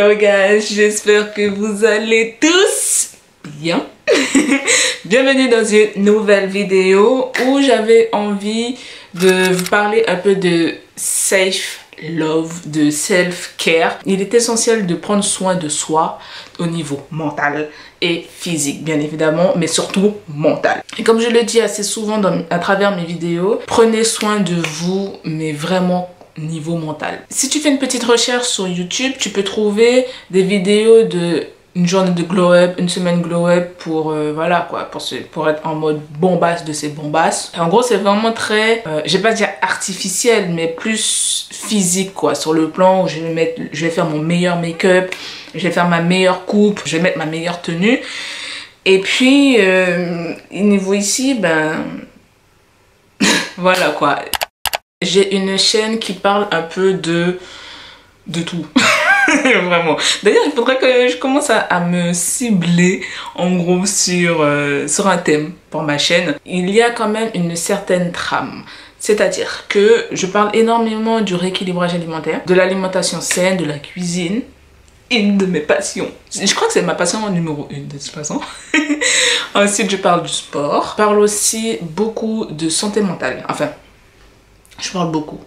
Hello guys, j'espère que vous allez tous bien. Bienvenue dans une nouvelle vidéo où j'avais envie de vous parler un peu de self-love, de self-care. Il est essentiel de prendre soin de soi au niveau mental et physique bien évidemment, mais surtout mental. Et comme je le dis assez souvent à travers mes vidéos, prenez soin de vous, mais vraiment niveau mental. Si tu fais une petite recherche sur YouTube, tu peux trouver des vidéos de une journée de glow up, une semaine glow up pour voilà quoi, pour être en mode bombasse de ces bombasses. Et en gros, c'est vraiment très je vais pas dire artificiel, mais plus physique quoi, sur le plan où je vais faire mon meilleur make-up, je vais faire ma meilleure coupe, je vais mettre ma meilleure tenue. Et puis niveau ici, ben voilà quoi. J'ai une chaîne qui parle un peu de tout. Vraiment. D'ailleurs, il faudrait que je commence à me cibler en gros sur un thème pour ma chaîne. Il y a quand même une certaine trame. C'est-à-dire que je parle énormément du rééquilibrage alimentaire, de l'alimentation saine, de la cuisine, une de mes passions. Je crois que c'est ma passion numéro 1 de toute façon. Ensuite, je parle du sport. Je parle aussi beaucoup de santé mentale. Enfin, je parle beaucoup.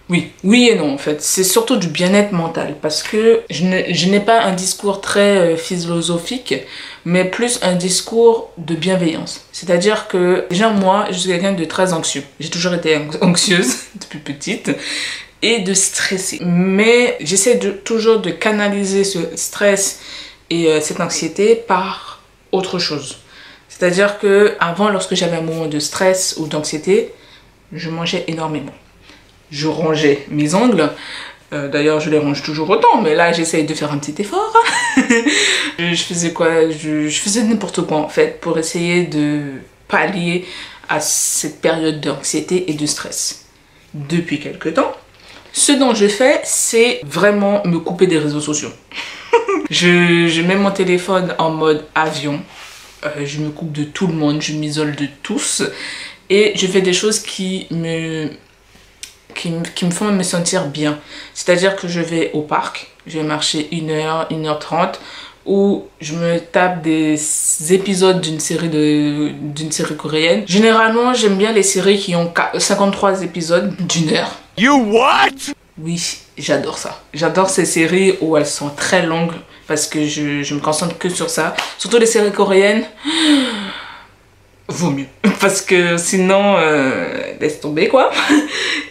Oui et non en fait. C'est surtout du bien-être mental parce que je n'ai pas un discours très philosophique, mais plus un discours de bienveillance. C'est-à-dire que déjà moi, je suis quelqu'un de très anxieux. J'ai toujours été anxieuse depuis petite et de stressée. Mais j'essaie toujours de canaliser ce stress et cette anxiété par autre chose. C'est-à-dire que avant, lorsque j'avais un moment de stress ou d'anxiété, je mangeais énormément. Je rangeais mes ongles. D'ailleurs, je les range toujours autant, mais là, j'essaye de faire un petit effort. Je faisais quoi? Je faisais n'importe quoi, en fait, pour essayer de pallier à cette période d'anxiété et de stress. Depuis quelque temps, ce dont je fais, c'est vraiment me couper des réseaux sociaux. Je mets mon téléphone en mode avion. Je me coupe de tout le monde, je m'isole de tous. Et je fais des choses qui me font me sentir bien. C'est-à-dire que je vais au parc, je vais marcher 1h, 1h30, où je me tape des épisodes d'une série coréenne. Généralement, j'aime bien les séries qui ont 53 épisodes d'1 heure. You what? Oui, j'adore ça. J'adore ces séries où elles sont très longues parce que je me concentre que sur ça. Surtout les séries coréennes. Vaut mieux parce que sinon laisse tomber quoi.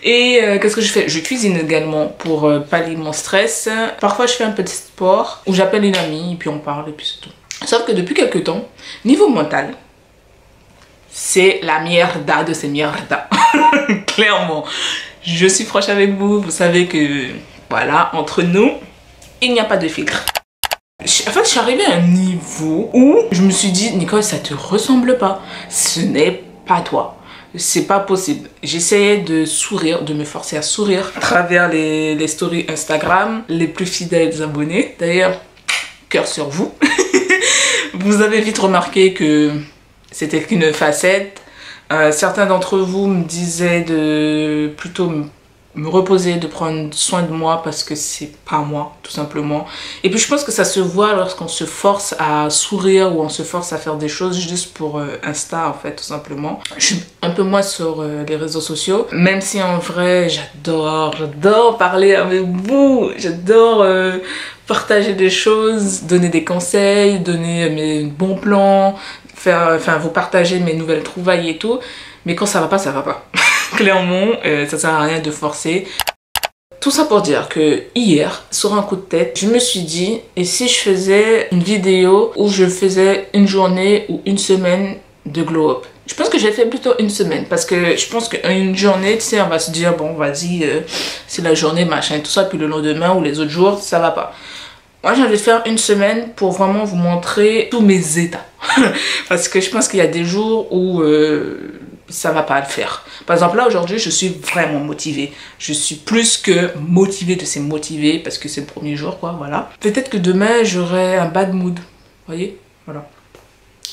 Et qu'est-ce que je fais? Je cuisine également pour pallier mon stress. Parfois je fais un peu de sport où j'appelle une amie et puis on parle et puis c'est tout. Sauf que depuis quelques temps, niveau mental, c'est la mierda de ces mierdas. Clairement, je suis franche avec vous. Vous savez que voilà, entre nous, il n'y a pas de filtre. En fait, je suis arrivée à un niveau où je me suis dit, Nicole, ça te ressemble pas. Ce n'est pas toi. C'est pas possible. J'essayais de sourire, de me forcer à sourire à travers les stories Instagram, les plus fidèles abonnés. D'ailleurs, cœur sur vous. Vous avez vite remarqué que c'était qu'une facette. Certains d'entre vous me disaient de plutôt me reposer, de prendre soin de moi parce que c'est pas moi tout simplement. Et puis je pense que ça se voit lorsqu'on se force à sourire ou on se force à faire des choses juste pour Insta en fait tout simplement. Je suis un peu moins sur les réseaux sociaux, même si en vrai j'adore parler avec vous, j'adore partager des choses, donner des conseils, donner mes bons plans, vous partager mes nouvelles trouvailles et tout, mais quand ça va pas, ça va pas. Clairement, ça sert à rien de forcer. Tout ça pour dire que hier, sur un coup de tête, je me suis dit, et si je faisais une vidéo où je faisais une journée ou une semaine de glow up? Je pense que j'ai fait plutôt une semaine parce que je pense qu'une journée, tu sais, on va se dire, bon, vas-y, c'est la journée, machin et tout ça, puis le lendemain ou les autres jours, ça va pas. Moi, j'ai envie de faire une semaine pour vraiment vous montrer tous mes états. Parce que je pense qu'il y a des jours où ça va pas le faire. Par exemple, là, aujourd'hui, je suis vraiment motivée. Je suis plus que motivée de ces motivés parce que c'est le premier jour, quoi, voilà. Peut-être que demain, j'aurai un bad mood. Vous voyez? Voilà.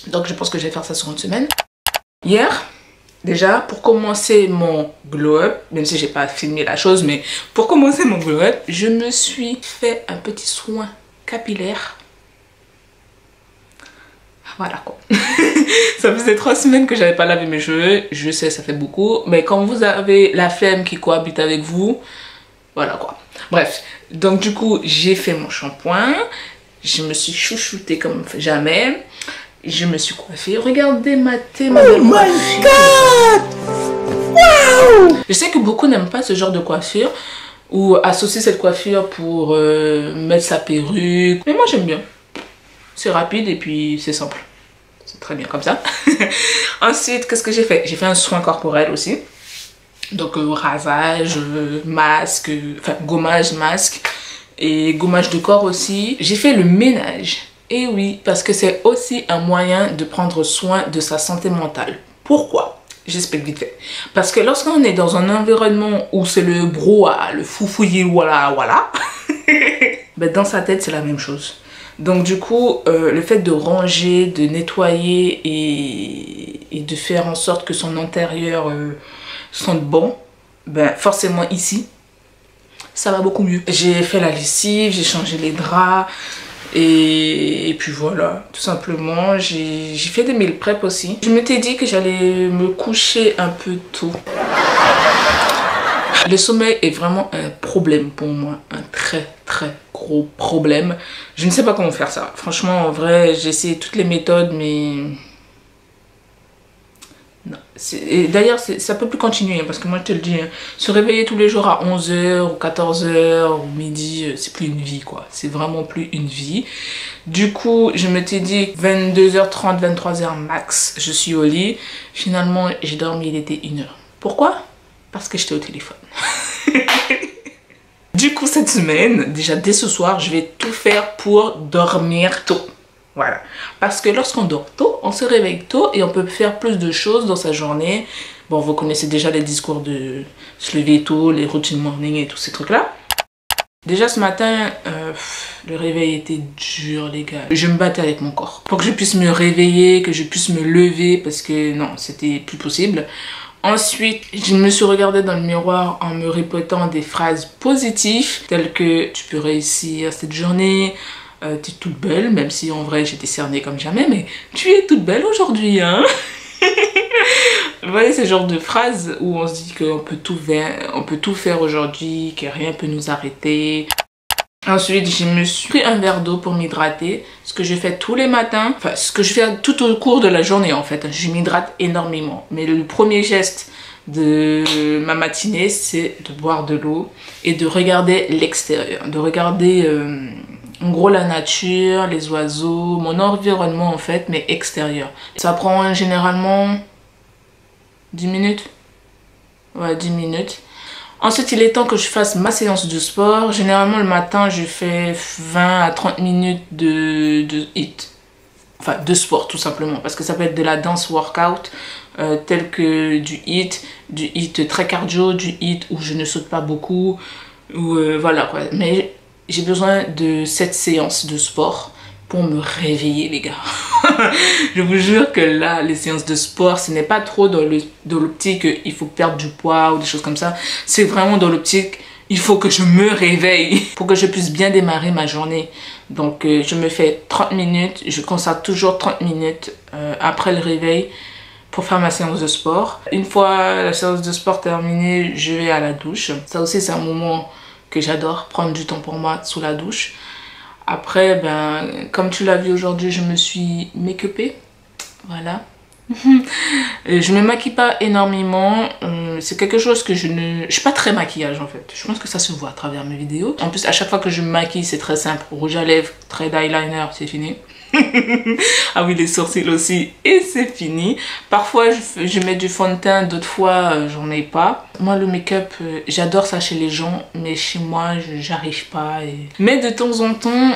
Donc, je pense que je vais faire ça sur une semaine. Hier, Déjà, pour commencer mon glow-up, même si j'ai pas filmé la chose, mais pour commencer mon glow-up, je me suis fait un petit soin capillaire. Voilà quoi. Ça faisait 3 semaines que j'avais pas lavé mes cheveux. Je sais, ça fait beaucoup. Mais quand vous avez la flemme qui cohabite avec vous, voilà quoi. Bref, donc du coup, j'ai fait mon shampoing. Je me suis chouchoutée comme jamais. Je me suis coiffée. Regardez ma tête, ma belle coiffure. God! Wow! Je sais que beaucoup n'aiment pas ce genre de coiffure ou associent cette coiffure pour mettre sa perruque. Mais moi, j'aime bien. C'est rapide et puis c'est simple. C'est très bien comme ça. Ensuite, qu'est-ce que j'ai fait? J'ai fait un soin corporel aussi. Donc rasage, masque, enfin gommage, masque et gommage de corps aussi. J'ai fait le ménage. Et oui, parce que c'est aussi un moyen de prendre soin de sa santé mentale. Pourquoi? J'explique vite fait. Parce que lorsqu'on est dans un environnement où c'est le brouhaha, le foufouillis, voilà, voilà, ben dans sa tête, c'est la même chose. Donc du coup, le fait de ranger, de nettoyer et de faire en sorte que son intérieur sente bon, ben forcément ici, ça va beaucoup mieux. J'ai fait la lessive, j'ai changé les draps et puis voilà, tout simplement. J'ai fait des meal prep aussi. Je m'étais dit que j'allais me coucher un peu tôt. Le sommeil est vraiment un problème pour moi, un très gros problème. Je ne sais pas comment faire ça. Franchement, en vrai, j'ai essayé toutes les méthodes, mais non. D'ailleurs, ça peut plus continuer, parce que moi, je te le dis, hein, se réveiller tous les jours à 11 h ou 14 h ou midi, c'est plus une vie, quoi. C'est vraiment plus une vie. Du coup, je m'étais dit 22 h 30, 23 h max, je suis au lit. Finalement, j'ai dormi, il était 1 h. Pourquoi? Parce que j'étais au téléphone. Du coup, cette semaine, déjà dès ce soir, je vais tout faire pour dormir tôt. Voilà. Parce que lorsqu'on dort tôt, on se réveille tôt et on peut faire plus de choses dans sa journée. Bon, vous connaissez déjà les discours de se lever tôt, les routines morning et tous ces trucs-là. Déjà ce matin, le réveil était dur, les gars. Je me battais avec mon corps pour que je puisse me réveiller, que je puisse me lever, parce que non, c'était plus possible. Ensuite, je me suis regardée dans le miroir en me répétant des phrases positives telles que tu peux réussir cette journée, tu es toute belle, même si en vrai j'étais cernée comme jamais, mais tu es toute belle aujourd'hui, hein. Vous voyez, ce genre de phrases où on se dit qu'on peut tout faire aujourd'hui, que rien peut nous arrêter. Ensuite, je me suis pris un verre d'eau pour m'hydrater, ce que je fais tous les matins, enfin ce que je fais tout au cours de la journée en fait. Je m'hydrate énormément, mais le premier geste de ma matinée, c'est de boire de l'eau et de regarder l'extérieur, de regarder en gros la nature, les oiseaux, mon environnement en fait, mais extérieur. Ça prend généralement 10 minutes. Ouais, 10 minutes. Ensuite, il est temps que je fasse ma séance de sport. Généralement, le matin, je fais 20 à 30 minutes de HIIT. Enfin, de sport, tout simplement. Parce que ça peut être de la dance workout, tel que du HIIT très cardio, du HIIT où je ne saute pas beaucoup. Ou voilà quoi. Mais j'ai besoin de cette séance de sport pour me réveiller, les gars. Je vous jure que là, les séances de sport, ce n'est pas trop dans l'optique il faut perdre du poids ou des choses comme ça. C'est vraiment dans l'optique il faut que je me réveille pour que je puisse bien démarrer ma journée. Donc je me fais 30 minutes, je consacre toujours 30 minutes après le réveil pour faire ma séance de sport. Une fois la séance de sport terminée, je vais à la douche. Ça aussi, c'est un moment que j'adore, prendre du temps pour moi sous la douche. Après, ben, comme tu l'as vu aujourd'hui, je me suis make-upée. Voilà. Je me maquille pas énormément. C'est quelque chose que je suis pas très maquillage en fait. Je pense que ça se voit à travers mes vidéos. En plus, à chaque fois que je me maquille, c'est très simple. Rouge à lèvres, trait d'eyeliner, c'est fini. Ah oui, les sourcils aussi, et c'est fini. Parfois je mets du fond de teint, d'autres fois j'en ai pas. Moi le make-up, j'adore ça chez les gens, mais chez moi j'arrive pas. Mais de temps en temps,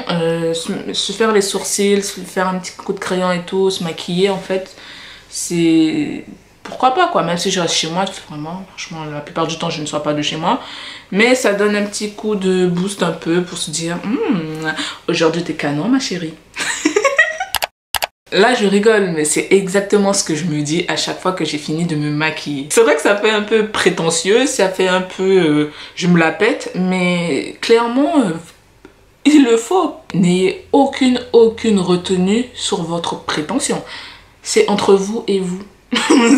se faire les sourcils, se faire un petit coup de crayon et tout, se maquiller en fait, c'est... Pourquoi pas quoi, même si je reste chez moi, vraiment, franchement la plupart du temps je ne sors pas de chez moi. Mais ça donne un petit coup de boost un peu pour se dire aujourd'hui t'es canon ma chérie. Là, je rigole, mais c'est exactement ce que je me dis à chaque fois que j'ai fini de me maquiller. C'est vrai que ça fait un peu prétentieux, ça fait un peu je me la pète, mais clairement, il le faut. N'ayez aucune retenue sur votre prétention. C'est entre vous et vous.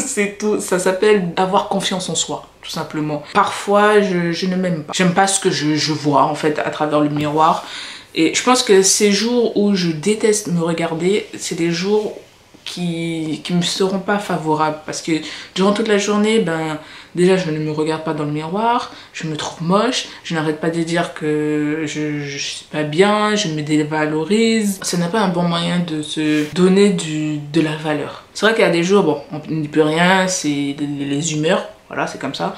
C'est tout. Ça s'appelle avoir confiance en soi, tout simplement. Parfois, je ne m'aime pas. J'aime pas ce que je vois, en fait, à travers le miroir. Et je pense que ces jours où je déteste me regarder, c'est des jours qui me seront pas favorables. Parce que durant toute la journée, ben, déjà je ne me regarde pas dans le miroir, je me trouve moche, je n'arrête pas de dire que je suis pas bien, je me dévalorise. Ce n'est pas un bon moyen de se donner de la valeur. C'est vrai qu'il y a des jours, bon, on n'y peut rien, c'est les humeurs, voilà, c'est comme ça.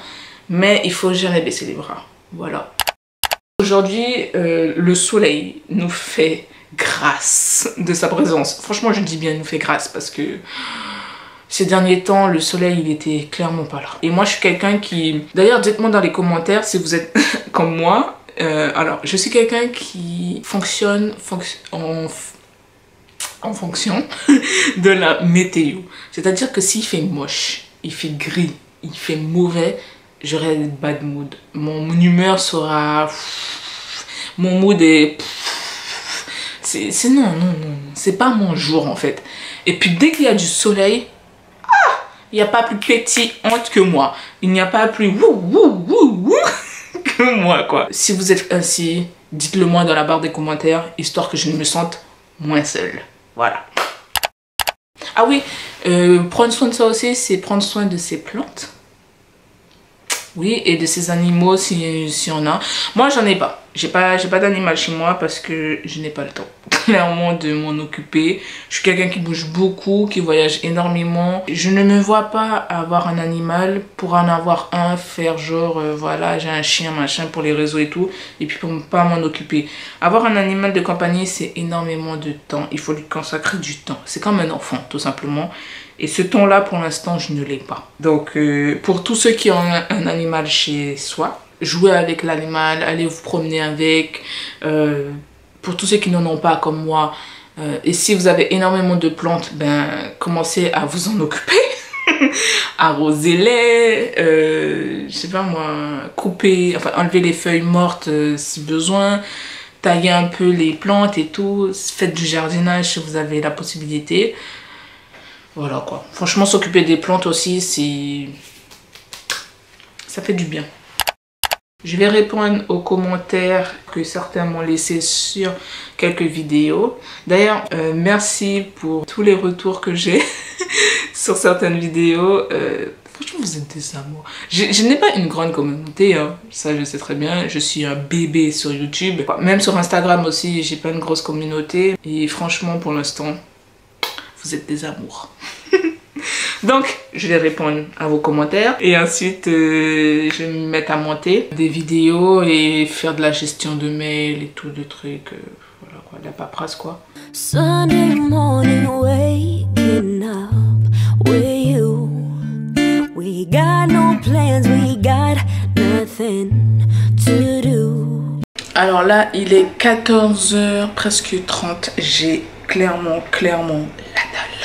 Mais il faut jamais baisser les bras, voilà. Aujourd'hui, le soleil nous fait grâce de sa présence. Franchement, je dis bien nous fait grâce parce que ces derniers temps, le soleil, il était clairement pas là. Et moi, je suis quelqu'un qui... D'ailleurs, dites-moi dans les commentaires si vous êtes comme moi. Alors, je suis quelqu'un qui fonctionne en fonction de la météo. C'est-à-dire que s'il fait moche, il fait gris, il fait mauvais, j'aurai bad mood. Mon humeur sera... Mon mood est... non, c'est pas mon jour en fait. Et puis dès qu'il y a du soleil, il n'y a pas plus pétillante que moi. Il n'y a pas plus que moi quoi. Si vous êtes ainsi, dites-le moi dans la barre des commentaires, histoire que je ne me sente moins seule. Voilà. Ah oui, prendre soin de ça aussi, c'est prendre soin de ses plantes. Oui, et de ces animaux si on a. Moi, j'en ai pas. J'ai pas d'animal chez moi parce que je n'ai pas le temps, clairement, de m'en occuper. Je suis quelqu'un qui bouge beaucoup, qui voyage énormément. Je ne me vois pas avoir un animal pour en avoir un, faire genre, voilà, j'ai un chien, machin, pour les réseaux et tout, et puis pour ne pas m'en occuper. Avoir un animal de compagnie, c'est énormément de temps. Il faut lui consacrer du temps. C'est comme un enfant, tout simplement. Et ce temps-là, pour l'instant, je ne l'ai pas. Donc, pour tous ceux qui ont un animal chez soi, jouez avec l'animal, allez vous promener avec. Pour tous ceux qui n'en ont pas, comme moi, et si vous avez énormément de plantes, ben, commencez à vous en occuper. Arrosez-les, je sais pas moi, couper, enfin, enlever les feuilles mortes si besoin. Taillez un peu les plantes et tout. Faites du jardinage si vous avez la possibilité. Voilà quoi. Franchement, s'occuper des plantes aussi, ça fait du bien. Je vais répondre aux commentaires que certains m'ont laissé sur quelques vidéos. D'ailleurs, merci pour tous les retours que j'ai sur certaines vidéos. Franchement, vous êtes des amours. Je n'ai pas une grande communauté, hein. Ça je sais très bien. Je suis un bébé sur YouTube. Même sur Instagram aussi, j'ai pas une grosse communauté. Et franchement, pour l'instant, vous êtes des amours. Donc, je vais répondre à vos commentaires. Et ensuite, je vais me mettre à monter des vidéos et faire de la gestion de mails et tout, de trucs. Voilà quoi, de la paperasse quoi. Sunday morning, waking up with you. We got no plans, we got nothing to do. Alors là, il est 14h, presque 30. J'ai clairement la dalle.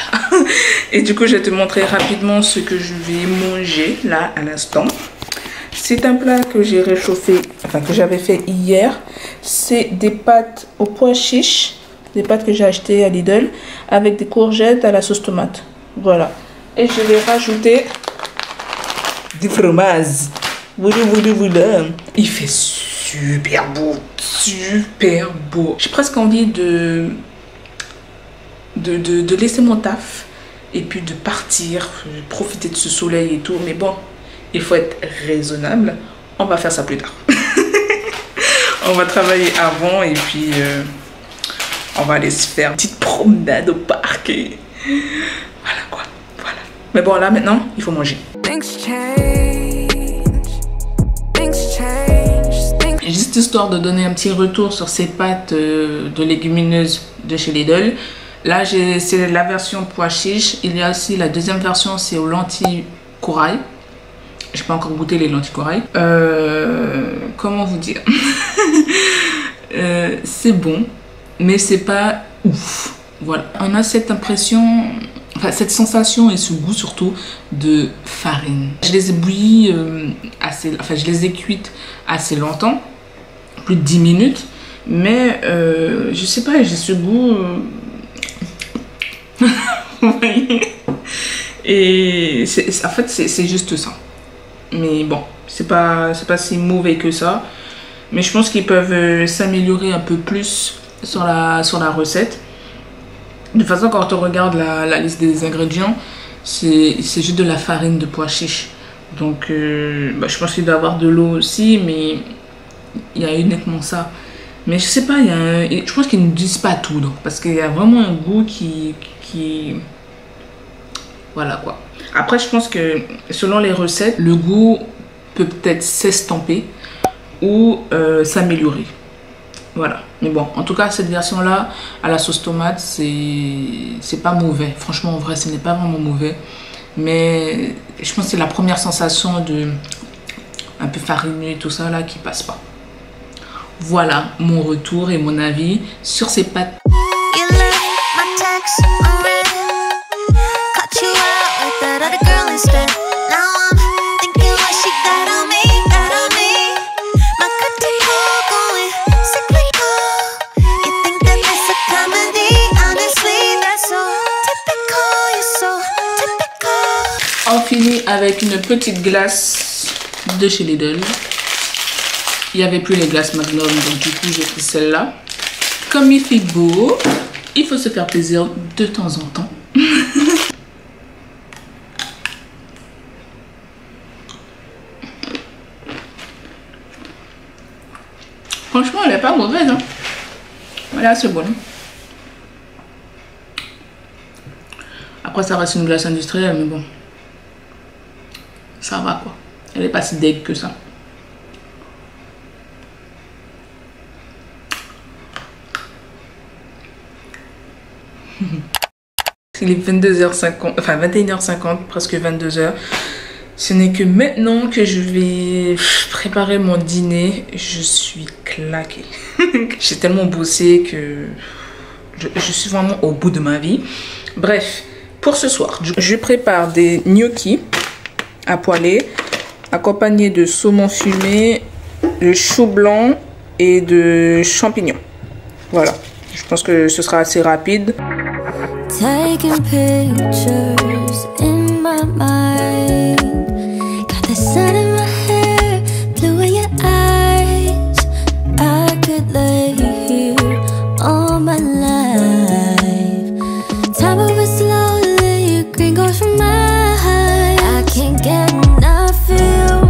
Et du coup, je vais te montrer rapidement ce que je vais manger là à l'instant. C'est un plat que j'ai réchauffé, enfin que j'avais fait hier. C'est des pâtes au pois chiche, des pâtes que j'ai achetées à Lidl avec des courgettes à la sauce tomate. Voilà. Et je vais rajouter du fromage. Voilà. Il fait super beau, super beau. J'ai presque envie de laisser mon taf et puis de partir, profiter de ce soleil et tout. Mais bon, il faut être raisonnable. On va faire ça plus tard. On va travailler avant et puis on va aller se faire une petite promenade au parc. Et voilà quoi, voilà. Mais bon, là maintenant, il faut manger. Juste histoire de donner un petit retour sur ces pâtes de légumineuses de chez Lidl. Là, c'est la version pois chiche. Il y a aussi la deuxième version, c'est aux lentilles corail. J'ai pas encore goûté les lentilles corail. Comment vous dire? C'est bon, mais c'est pas ouf. Voilà, on a cette impression, enfin cette sensation et ce goût surtout de farine. Je les ai bouillies je les ai cuites assez longtemps, plus de 10 minutes, mais je sais pas, j'ai ce goût. Vous voyez? Et en fait c'est juste ça. Mais bon, c'est pas si mauvais que ça. Mais je pense qu'ils peuvent s'améliorer un peu plus sur la recette. De toute façon, quand on regarde la liste des ingrédients, c'est juste de la farine de pois chiche. Donc je pense qu'il doit y avoir de l'eau aussi, mais il y a uniquement ça. Mais je sais pas, je pense qu'ils ne disent pas tout, donc, parce qu'il y a vraiment un goût qui... Voilà quoi. Après, je pense que selon les recettes, le goût peut peut-être s'estomper ou s'améliorer. Voilà. Mais bon, en tout cas, cette version-là, à la sauce tomate, c'est pas mauvais. Franchement, en vrai, ce n'est pas vraiment mauvais. Mais je pense que c'est la première sensation de un peu farineux et tout ça là qui passe pas. Voilà mon retour et mon avis sur ces pâtes. On finit avec une petite glace de chez Lidl. Il n'y avait plus les glaces Magnum, donc du coup j'ai pris celle-là. Comme il fait beau, il faut se faire plaisir de temps en temps. Franchement, elle n'est pas mauvaise. Hein. Voilà, c'est bon. Après, ça reste une glace industrielle, mais bon. Ça va quoi. Elle n'est pas si dégueu que ça. Il est 22h50, enfin 21h50, presque 22h. Ce n'est que maintenant que je vais préparer mon dîner. Je suis claquée. J'ai tellement bossé que je suis vraiment au bout de ma vie. Bref, pour ce soir, je prépare des gnocchis à poêler, accompagnés de saumon fumé, de chou blanc et de champignons. Voilà, je pense que ce sera assez rapide. Taking pictures in my mind. Got the sun in my hair, blue in your eyes. I could lay here all my life. Time moves slowly, green goes from my high. I can't get enough of you.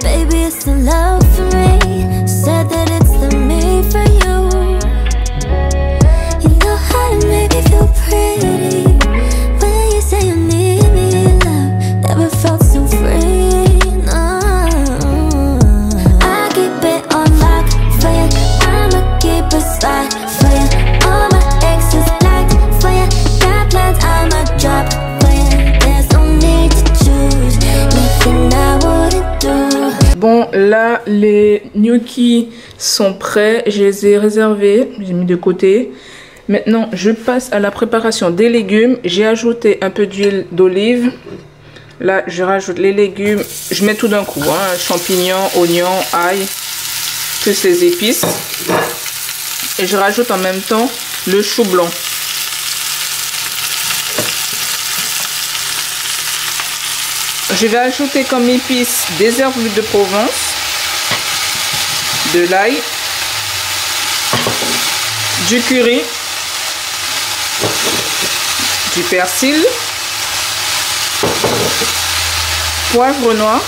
Baby, it's the love for me. Said that it's the me for you. You know how to make me feel pretty. When you say you need me, love never felt so free. No. I keep it on lock for you. I'ma keep a spot for you. All my exes locked for you. Got plans, I'ma drop for you. There's no need to choose. Nothing I wouldn't do. Bon, là, les gnocchis sont prêts. Je les ai réservés. J'ai mis de côté. Maintenant, je passe à la préparation des légumes. J'ai ajouté un peu d'huile d'olive. Là, je rajoute les légumes. Je mets tout d'un coup, hein, champignons, oignons, ail, toutes ces épices. Et je rajoute en même temps le chou blanc. Je vais ajouter comme épices des herbes de Provence, de l'ail, du curry, du persil, poivre noir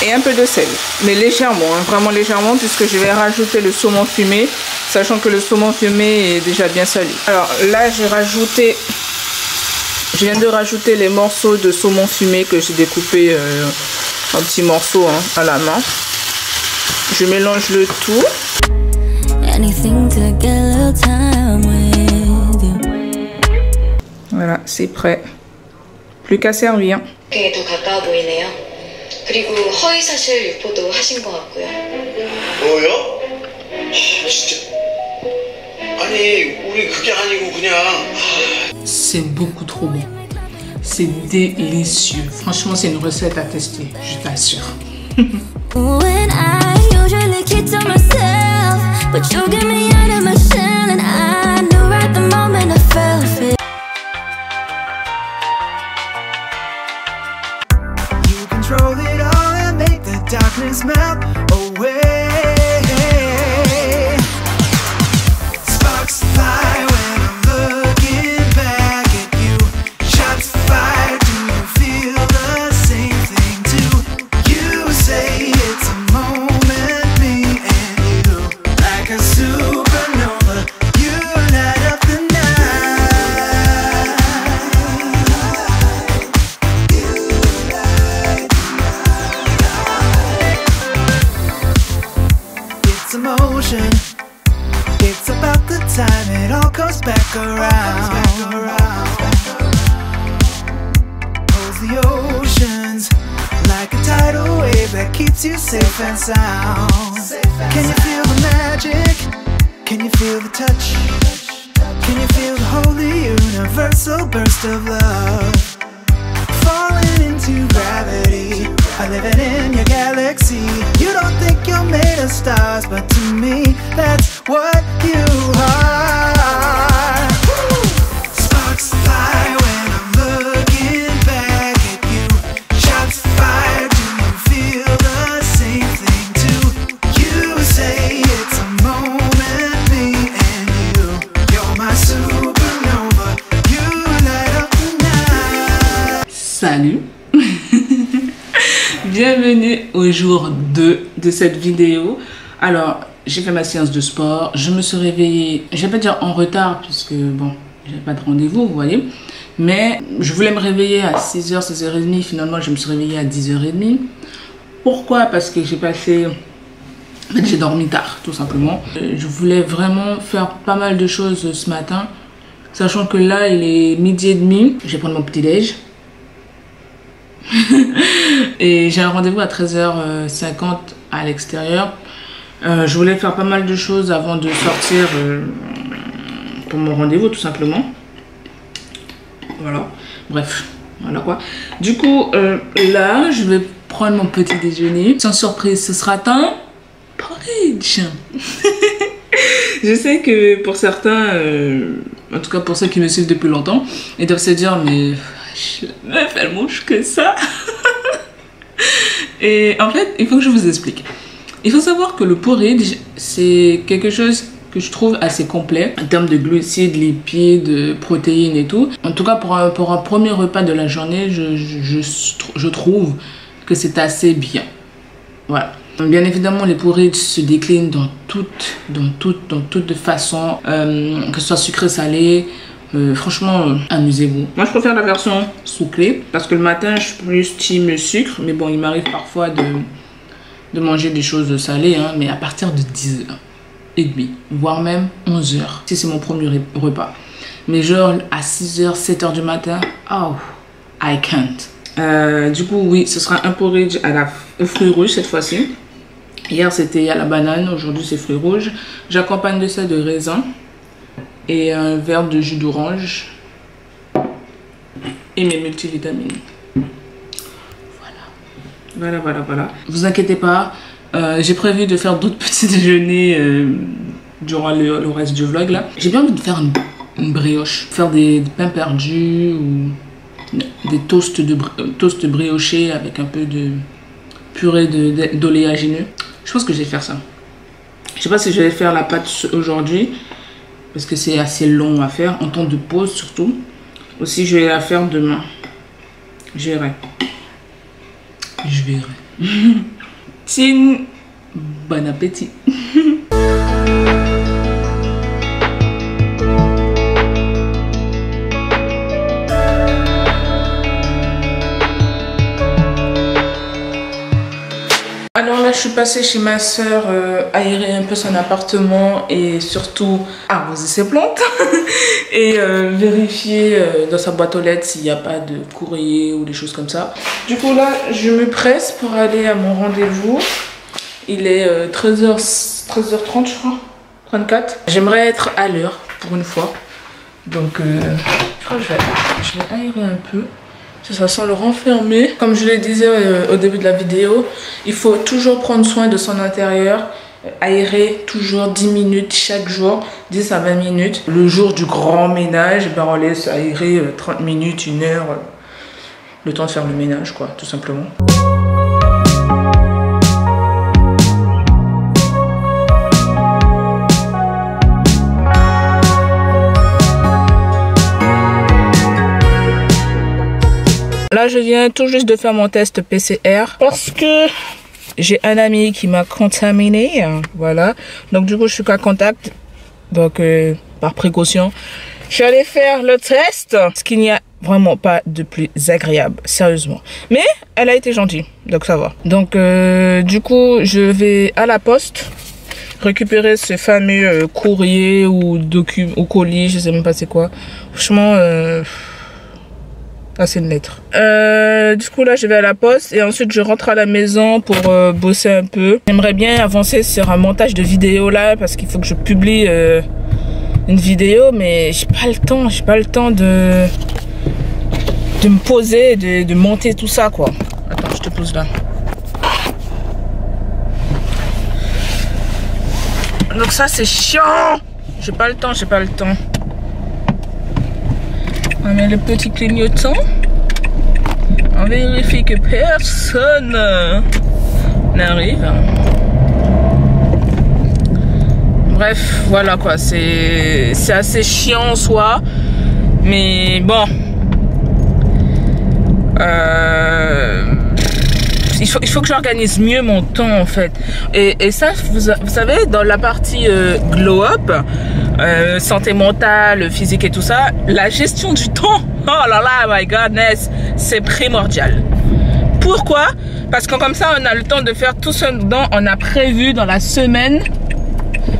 et un peu de sel, mais légèrement, hein, vraiment légèrement, puisque je vais rajouter le saumon fumé, sachant que le saumon fumé est déjà bien sali. Alors là, je viens de rajouter les morceaux de saumon fumé que j'ai découpé en petits morceaux, hein, à la main. Je mélange le tout. Voilà, c'est prêt. Plus qu'à servir. 그리고 허위사실 유포도 하신 것 같고요. 뭐요? 진짜 C'est beaucoup trop bon. C'est délicieux. Franchement, c'est une recette à tester, je t'assure. It's about the time it all comes back around. Holds the oceans like a tidal wave that keeps you safe and sound. Can you feel the magic? Can you feel the touch? Can you feel the holy universal burst of love? Falling into gravity, living in your galaxy. You don't think you're made of stars, but to me, that's what you are. Sparks fly when I'm looking back at you. Shots fired, do you feel the same thing too? You say it's a moment, me and you. You're my supernova, you light up the night. Salut. Bienvenue au jour 2 de cette vidéo. Alors, j'ai fait ma séance de sport. Je me suis réveillée, je vais pas dire en retard, puisque bon, j'avais pas de rendez-vous, vous voyez. Mais je voulais me réveiller à 6h, 6h30. Finalement, je me suis réveillée à 10h30. Pourquoi? Parce que j'ai passé... En fait, j'ai dormi tard, tout simplement. Je voulais vraiment faire pas mal de choses ce matin. Sachant que là, il est 12h30. Je vais prendre mon petit-déj. Et j'ai un rendez-vous à 13h50 à l'extérieur. Je voulais faire pas mal de choses avant de sortir pour mon rendez-vous, tout simplement. Voilà. Bref, voilà quoi. Du coup, là, je vais prendre mon petit déjeuner. Sans surprise, ce sera un porridge. Je sais que pour certains, en tout cas pour ceux qui me suivent depuis longtemps, ils doivent se dire, mais la meuf, elle mange que ça. Et en fait, il faut que je vous explique. Il faut savoir que le porridge, c'est quelque chose que je trouve assez complet en termes de glucides, lipides, protéines et tout. En tout cas, pour un premier repas de la journée, je trouve que c'est assez bien. Voilà. Bien évidemment, les porridges se déclinent dans toutes façons, que ce soit sucré, salé. Franchement, amusez-vous. Moi, je préfère la version sucrée parce que le matin, je suis plus team sucre. Mais bon, il m'arrive parfois de manger des choses salées, hein, mais à partir de 10h30, voire même 11h, si c'est mon premier repas. Mais genre à 6h, 7h du matin, oh, I can't. Du coup, oui, ce sera un porridge aux fruits rouges cette fois-ci. Hier, c'était à la banane, aujourd'hui, c'est fruits rouges. J'accompagne de ça de raisin et un verre de jus d'orange et mes multivitamines. Voilà. Vous inquiétez pas, j'ai prévu de faire d'autres petits déjeuners durant le reste du vlog là. J'ai bien envie de faire une brioche, faire des pains perdus ou des toasts briochés avec un peu de purée d'oléagineux. Je pense que je vais faire ça. Je sais pas si je vais faire la pâte aujourd'hui parce que c'est assez long à faire, en temps de pause surtout. Aussi, je vais la faire demain. Je verrai. Tin, bon appétit. Alors là, je suis passée chez ma soeur aérer un peu son appartement et surtout arroser ses plantes et vérifier dans sa boîte aux lettres s'il n'y a pas de courrier ou des choses comme ça. Du coup là, je me presse pour aller à mon rendez-vous. Il est 13h30 je crois. 34. J'aimerais être à l'heure pour une fois. Donc, je crois que je vais aérer un peu. Ça sent le renfermer. Comme je le disais au début de la vidéo, il faut toujours prendre soin de son intérieur. Aérer toujours 10 minutes chaque jour, 10 à 20 minutes. Le jour du grand ménage, ben on laisse aérer 30 minutes, 1 heure. Le temps de faire le ménage, quoi, tout simplement. Là, je viens tout juste de faire mon test PCR parce que j'ai un ami qui m'a contaminé. Voilà. Donc, du coup, je suis qu'à contact. Donc, par précaution, je suis allée faire le test. Ce qu'il n'y a vraiment pas de plus agréable, sérieusement. Mais elle a été gentille, donc ça va. Donc, du coup, je vais à la poste récupérer ce fameux courrier ou colis, je sais même pas c'est quoi. Franchement, c'est une lettre. Du coup là je vais à la poste et ensuite je rentre à la maison pour bosser un peu. J'aimerais bien avancer sur un montage de vidéo là parce qu'il faut que je publie une vidéo, mais j'ai pas le temps de me poser, de monter tout ça quoi. Attends, je te pose là. Donc ça c'est chiant. J'ai pas le temps. On met le petit clignotant. On vérifie que personne n'arrive. Bref, voilà quoi. C'est assez chiant en soi. Mais bon. Il faut que j'organise mieux mon temps en fait. Et ça, vous savez, dans la partie glow up, santé mentale, physique et tout ça, la gestion du temps, oh là là, my godness, c'est primordial. Pourquoi? Parce que comme ça, on a le temps de faire tout ce dont on a prévu dans la semaine,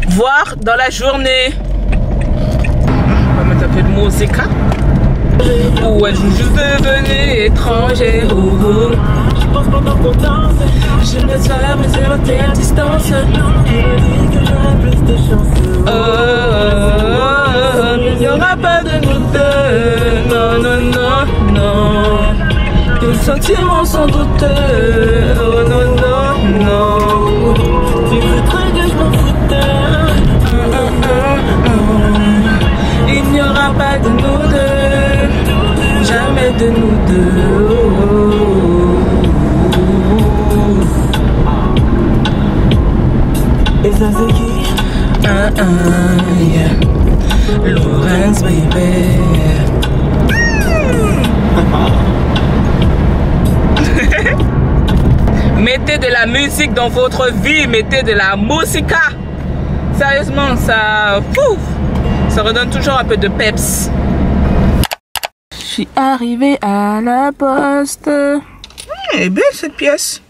voire dans la journée. On va mettre un peu de musique. Ou est-ce que je devenais étranger? Je pense pendant qu'on danse, je me laisse faire briser votre distance. Que j'aurai plus de chance. Il n'y aura pas de nous deux. Non. Tes sentiments sont douteux. Oh non. Tu voudrais que je m'en foute. Il n'y aura pas de nous deux. Jamais de nous deux. Et ça c'est qui? Yeah. Lawrence baby. Mettez de la musique dans votre vie, mettez de la musica. Sérieusement, ça redonne toujours un peu de peps. Je suis arrivée à la poste. Elle est belle cette pièce.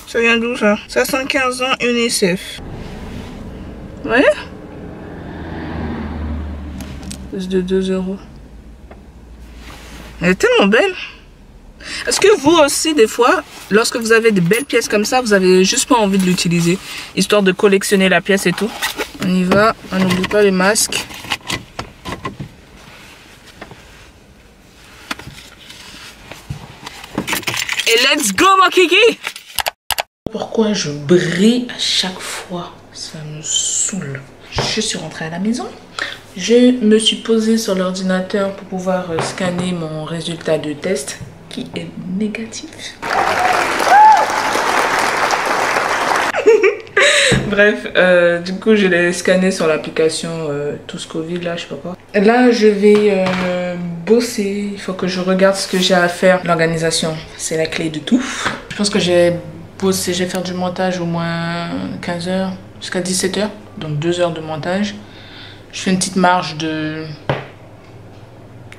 Ça vient d'où ça? 75 ans UNICEF. Ouais. C'est de 2 €. Elle est tellement belle. Est-ce que vous aussi, des fois, lorsque vous avez des belles pièces comme ça, vous avez juste pas envie de l'utiliser, histoire de collectionner la pièce et tout? On y va, on n'oublie pas les masques. Et let's go mon kiki! Pourquoi je brille à chaque fois? Ça me saoule. Je suis rentrée à la maison. Je me suis posée sur l'ordinateur pour pouvoir scanner mon résultat de test qui est négatif. Bref, du coup je l'ai scanné sur l'application Tous Covid là, je sais pas quoi. Là je vais bosser, il faut que je regarde ce que j'ai à faire. L'organisation, c'est la clé de tout. Je pense que j'ai bossé, je vais faire du montage au moins 15 h jusqu'à 17 h, donc 2 heures de montage. Je fais une petite marge de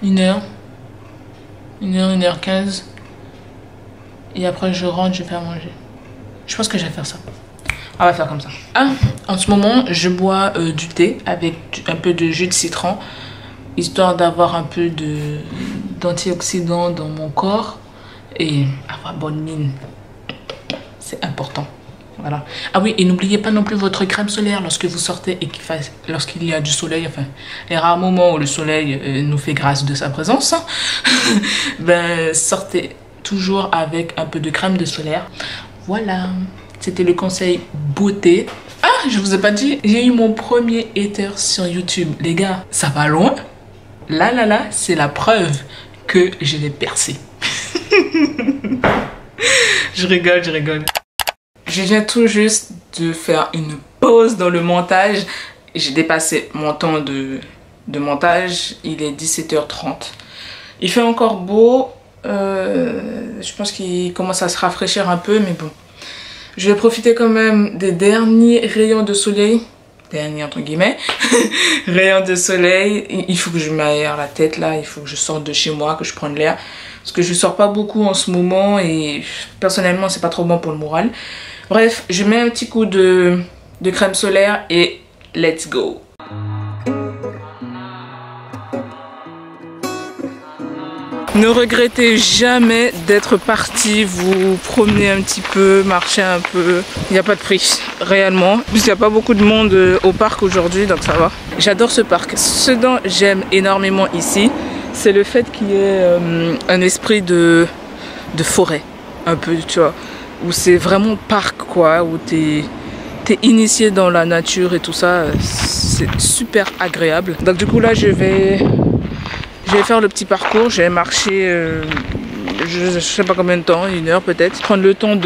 1 heure, 1h15. Et après je rentre, je vais faire manger. Je pense que je vais faire ça. On va faire comme ça. Ah, en ce moment, je bois du thé avec un peu de jus de citron, histoire d'avoir un peu d'antioxydants dans mon corps et avoir bonne mine. C'est important. Voilà. Ah oui, et n'oubliez pas non plus votre crème solaire lorsque vous sortez et lorsqu'il y a du soleil, enfin, les rares moments où le soleil nous fait grâce de sa présence, hein, ben, sortez toujours avec un peu de crème de solaire. Voilà, c'était le conseil beauté. Ah, je vous ai pas dit, j'ai eu mon premier hater sur YouTube. Les gars, ça va loin. Là, c'est la preuve que je l'ai percé. Je rigole. Je viens tout juste de faire une pause dans le montage. J'ai dépassé mon temps de montage. Il est 17h30. Il fait encore beau. Je pense qu'il commence à se rafraîchir un peu, mais bon. Je vais profiter quand même des derniers rayons de soleil. Dernier entre guillemets. Rayons de soleil. Il faut que je m'aère la tête là. Il faut que je sorte de chez moi, que je prenne l'air. Parce que je sors pas beaucoup en ce moment et personnellement c'est pas trop bon pour le moral. Bref, je mets un petit coup de crème solaire et let's go. Ne regrettez jamais d'être parti vous promener un petit peu, marcher un peu. Il n'y a pas de prix, réellement. Puisqu'il n'y a pas beaucoup de monde au parc aujourd'hui, donc ça va. J'adore ce parc. Ce dont j'aime énormément ici, c'est le fait qu'il y ait un esprit de forêt, un peu, tu vois. Où c'est vraiment parc, quoi, où t'es initié dans la nature et tout ça. C'est super agréable. Donc du coup, là, je vais faire le petit parcours. Je vais marcher, je sais pas combien de temps, 1 heure peut-être. Prendre le temps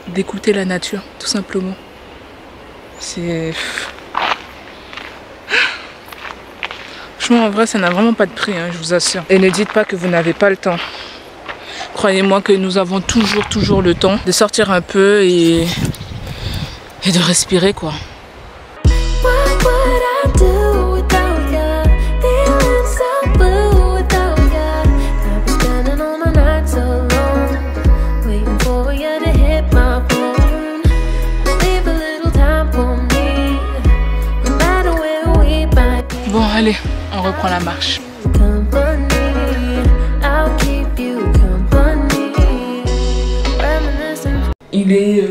d'écouter la nature, tout simplement. C'est... Franchement, en vrai, ça n'a vraiment pas de prix, hein, je vous assure. Et ne dites pas que vous n'avez pas le temps. Croyez-moi que nous avons toujours le temps de sortir un peu et de respirer, quoi. Bon, allez, on reprend la marche. Il est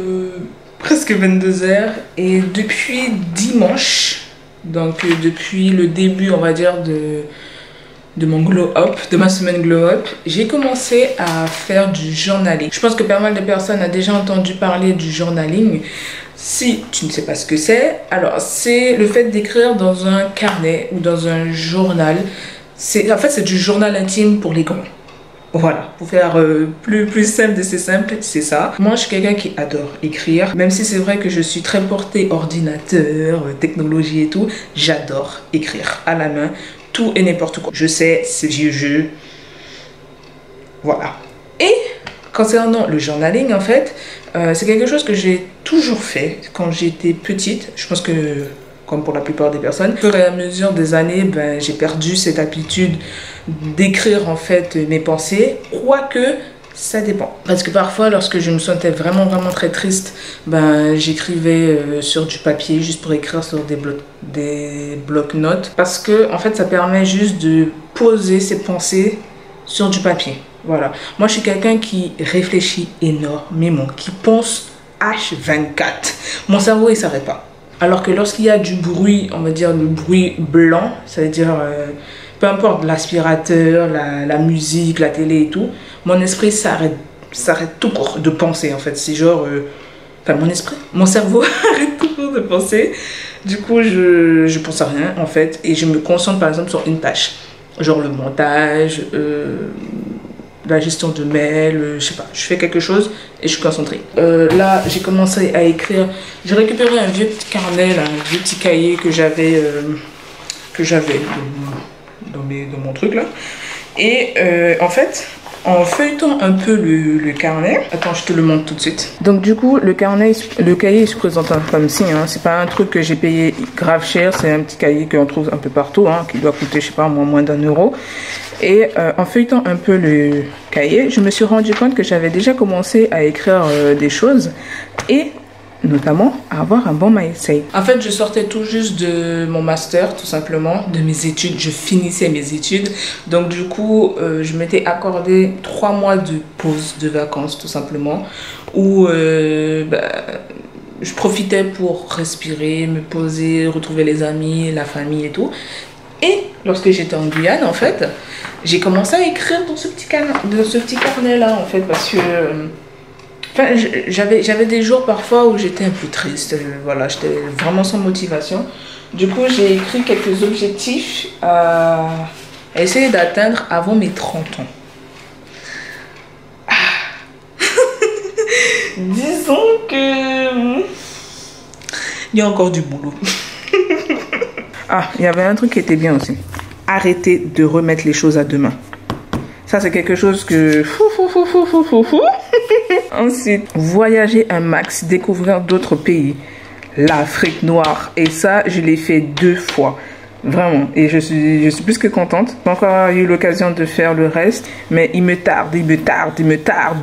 presque 22h et depuis dimanche, donc depuis le début, on va dire, de mon glow up, de ma semaine glow up, j'ai commencé à faire du journaling. Je pense que pas mal de personnes ont déjà entendu parler du journaling. Si tu ne sais pas ce que c'est, alors c'est le fait d'écrire dans un carnet ou dans un journal. En fait, c'est du journal intime pour les grands. Voilà, pour faire plus simple de c'est simple, c'est ça. Moi, je suis quelqu'un qui adore écrire, même si c'est vrai que je suis très portée ordinateur, technologie et tout, j'adore écrire à la main, tout et n'importe quoi. Je sais, c'est vieux jeu. Voilà. Et concernant le journaling, en fait, c'est quelque chose que j'ai toujours fait quand j'étais petite. Je pense que, comme pour la plupart des personnes, au fur et à mesure des années, ben, j'ai perdu cette habitude d'écrire en fait mes pensées, quoique ça dépend. Parce que parfois, lorsque je me sentais vraiment très triste, ben, j'écrivais sur du papier juste pour écrire sur des blocs-notes. Parce que en fait, ça permet juste de poser ses pensées sur du papier. Voilà. Moi, je suis quelqu'un qui réfléchit énormément, qui pense H24. Mon cerveau, il ne s'arrête pas. Alors que lorsqu'il y a du bruit, on va dire le bruit blanc, ça veut dire peu importe l'aspirateur, la musique, la télé et tout, mon esprit s'arrête tout court de penser en fait. C'est genre, enfin mon cerveau arrête tout court de penser. Du coup, je pense à rien en fait et je me concentre par exemple sur une tâche, genre le montage, la gestion de mails, je sais pas, je fais quelque chose et je suis concentrée. Là, j'ai commencé à écrire, j'ai récupéré un vieux petit carnet, là, un vieux petit cahier que j'avais dans mon truc là. Et en fait, en feuilletant un peu le carnet, attends, je te le montre tout de suite. Donc du coup, le cahier se présente comme ci, hein. C'est pas un truc que j'ai payé grave cher, c'est un petit cahier qu'on trouve un peu partout, hein, qui doit coûter, je sais pas, moins d'1 €. Et en feuilletant un peu le cahier, je me suis rendu compte que j'avais déjà commencé à écrire des choses. Et notamment à avoir un bon mindset. En fait, je sortais tout juste de mon master, tout simplement, de mes études. Je finissais mes études. Donc, du coup, je m'étais accordé 3 mois de pause de vacances, tout simplement, où je profitais pour respirer, me poser, retrouver les amis, la famille et tout. Et lorsque j'étais en Guyane, en fait, j'ai commencé à écrire dans ce petit carnet-là, en fait, parce que... Enfin, j'avais des jours parfois où j'étais un peu triste, voilà, j'étais vraiment sans motivation. Du coup, j'ai écrit quelques objectifs à essayer d'atteindre avant mes 30 ans. Disons que... il y a encore du boulot. Ah, il y avait un truc qui était bien aussi. Arrêtez de remettre les choses à demain. Ça, c'est quelque chose que... Ensuite, voyager un max, découvrir d'autres pays. L'Afrique noire. Et ça, je l'ai fait 2 fois. Vraiment. Et je suis plus que contente. J'ai pas encore eu l'occasion de faire le reste. Mais il me tarde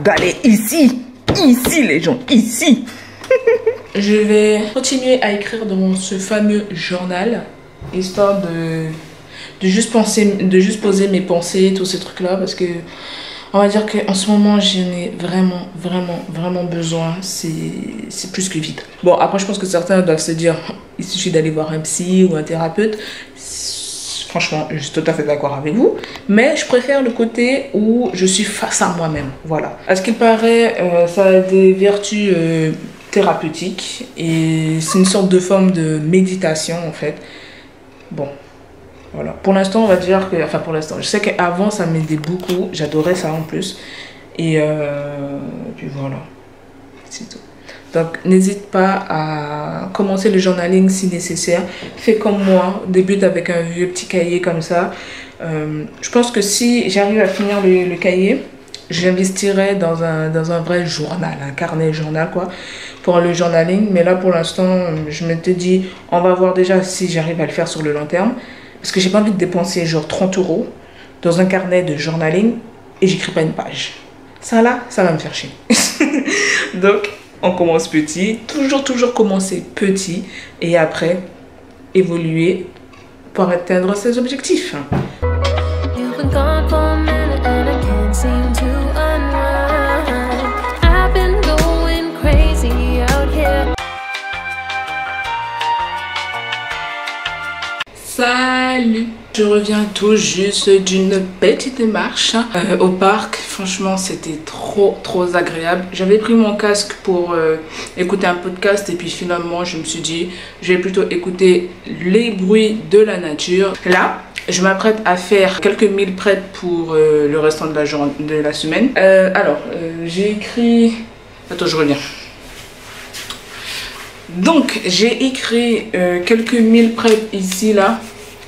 d'aller ici. Ici, les gens. Ici. Je vais continuer à écrire dans ce fameux journal. Histoire de juste poser mes pensées, tous ces trucs-là. Parce que... on va dire qu'en ce moment, j'en ai vraiment besoin. C'est plus que vite. Bon, après, je pense que certains doivent se dire, il suffit d'aller voir un psy ou un thérapeute. Franchement, je suis tout à fait d'accord avec vous. Mais je préfère le côté où je suis face à moi-même. Voilà. À ce qu'il paraît, ça a des vertus thérapeutiques. Et c'est une sorte de forme de méditation, en fait. Bon. Voilà. Pour l'instant, on va dire que... Enfin, pour l'instant, je sais qu'avant, ça m'aidait beaucoup. J'adorais ça en plus. Et puis voilà. C'est tout. Donc, n'hésite pas à commencer le journaling si nécessaire. Fais comme moi. Débute avec un vieux petit cahier comme ça. Je pense que si j'arrive à finir le cahier, j'investirai dans un vrai journal. Un carnet journal, quoi. Pour le journaling. Mais là, pour l'instant, je m'étais dit, on va voir déjà si j'arrive à le faire sur le long terme. Parce que j'ai pas envie de dépenser genre 30 € dans un carnet de journaling et j'écris pas une page. Ça là, ça va me faire chier. Donc, on commence petit. Toujours commencer petit et après évoluer pour atteindre ses objectifs. Salut! Je reviens tout juste d'une petite marche au parc. Franchement, c'était trop agréable. J'avais pris mon casque pour écouter un podcast et puis finalement, je me suis dit, je vais plutôt écouter les bruits de la nature. Là, je m'apprête à faire quelques milles prep pour le restant de la semaine. J'ai écrit... Attends, je reviens. Donc, j'ai écrit quelques meal prep ici, là.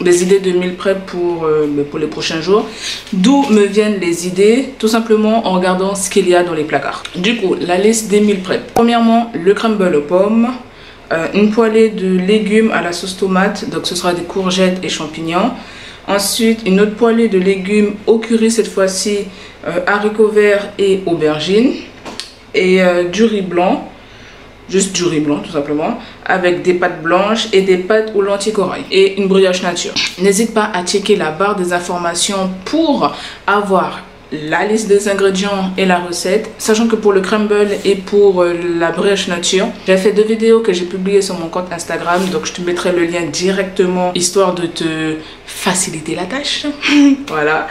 Des idées de meal prep pour les prochains jours. D'où me viennent les idées? Tout simplement en regardant ce qu'il y a dans les placards. Du coup, la liste des meal prep. Premièrement, le crumble aux pommes. Une poêlée de légumes à la sauce tomate. Donc, ce sera des courgettes et champignons. Ensuite, une autre poêlée de légumes au curry, cette fois-ci, haricots verts et aubergines. Et du riz blanc. Juste du riz blanc tout simplement, avec des pâtes blanches et des pâtes aux lentilles corail et une brioche nature. N'hésite pas à checker la barre des informations pour avoir la liste des ingrédients et la recette, sachant que pour le crumble et pour la brioche nature, j'ai fait 2 vidéos que j'ai publiées sur mon compte Instagram, donc je te mettrai le lien directement histoire de te faciliter la tâche. Voilà.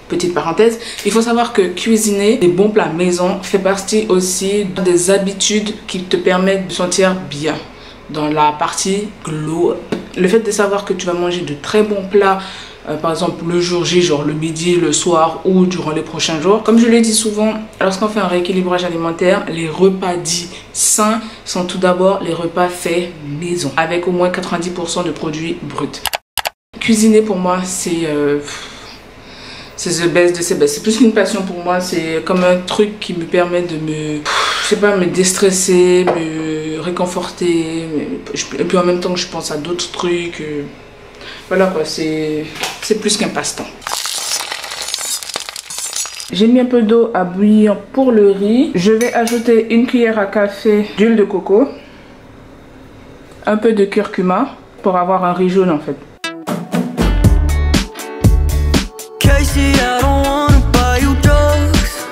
Petite parenthèse, il faut savoir que cuisiner des bons plats maison fait partie aussi des habitudes qui te permettent de sentir bien dans la partie glow. Le fait de savoir que tu vas manger de très bons plats, par exemple le jour J, genre le midi, le soir ou durant les prochains jours. Comme je le dis souvent, lorsqu'on fait un rééquilibrage alimentaire, les repas dits sains sont tout d'abord les repas faits maison, avec au moins 90% de produits bruts. Cuisiner pour moi, c'est the best de ces best. C'est plus qu'une passion pour moi, c'est comme un truc qui me permet de me déstresser, me réconforter. Et puis en même temps que je pense à d'autres trucs. Voilà quoi, c'est plus qu'un passe-temps. J'ai mis un peu d'eau à bouillir pour le riz. Je vais ajouter une cuillère à café d'huile de coco. Un peu de curcuma pour avoir un riz jaune en fait. Casey, I don't wanna buy you drugs.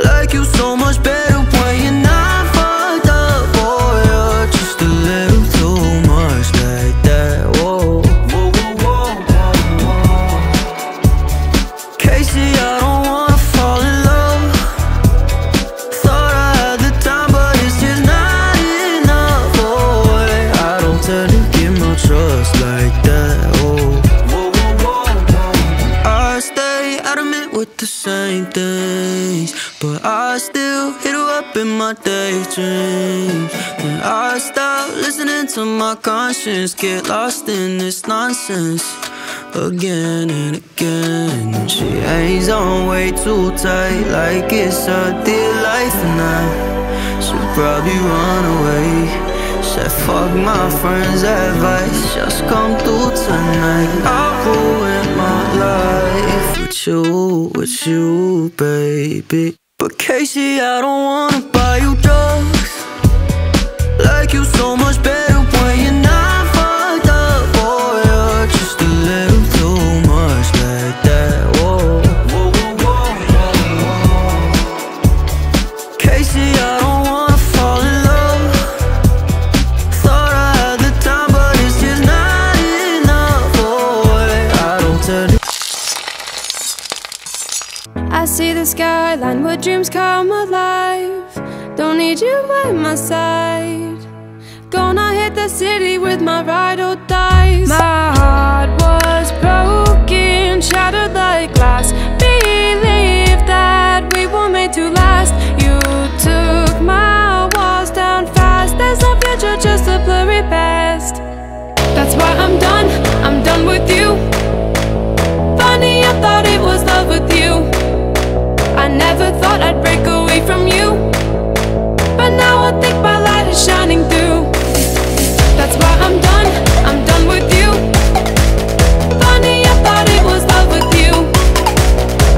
Like you so much better when you're not fucked up. Boy, you're just a little too much like that. Whoa, whoa, whoa, whoa, whoa. Casey, I don't wanna fall in love. Thought I had the time, but it's just not enough. Boy, I don't tend to give my trust like that. Whoa. With the same things, but I still hit her up in my daydreams. When I stop listening to my conscience, get lost in this nonsense again and again. She hangs on way too tight, like it's her dear life, and I should probably run away. Said fuck my friend's advice, just come through tonight. I'll ruin my life with you, baby. But Casey, I don't wanna buy you drugs. Like you so much better when you're not fucked up. Boy, you're just a little too much like that. Whoa, whoa, whoa, whoa, whoa. Casey, I don't wanna fall in love. Thought I had the time, but it's just not enough. Boy, I don't tell you. I see the skyline where dreams come alive. Don't need you by my side. Gonna hit the city with my ride or dies. My heart was broken, shattered like glass. Believe that we were made to last. You took my walls down fast. There's no future, just a blurry past. That's why I'm done with you. Funny, I thought it was love with you. I never thought I'd break away from you, but now I think my light is shining through. That's why I'm done with you. Funny, I thought it was love with you.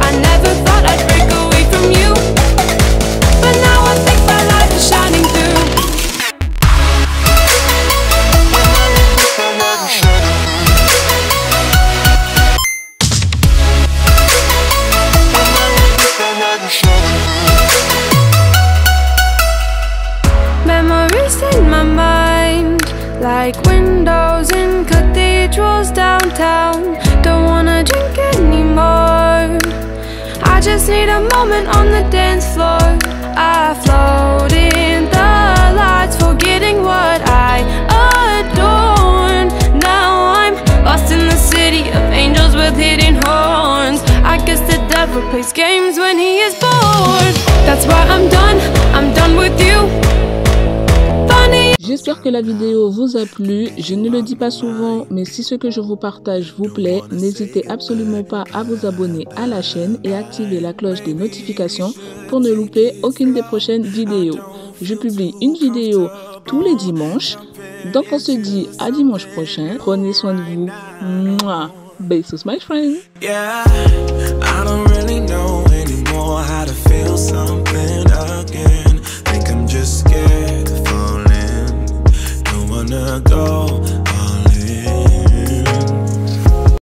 I never thought I'd break away from you, but now I think my light is shining through. Memories in my mind, like windows in cathedrals downtown. Don't wanna drink anymore, I just need a moment on the dance floor. I float in the lights, forgetting what I adorned. Now I'm lost in the city of angels with hidden horns. I guess the devil plays games when he is bored. That's why I'm done with you. J'espère que la vidéo vous a plu. Je ne le dis pas souvent, mais si ce que je vous partage vous plaît, n'hésitez absolument pas à vous abonner à la chaîne et activer la cloche des notifications pour ne louper aucune des prochaines vidéos. Je publie une vidéo tous les dimanches, donc on se dit à dimanche prochain. Prenez soin de vous. Mouah. Besos, my friend. Yeah, I don't really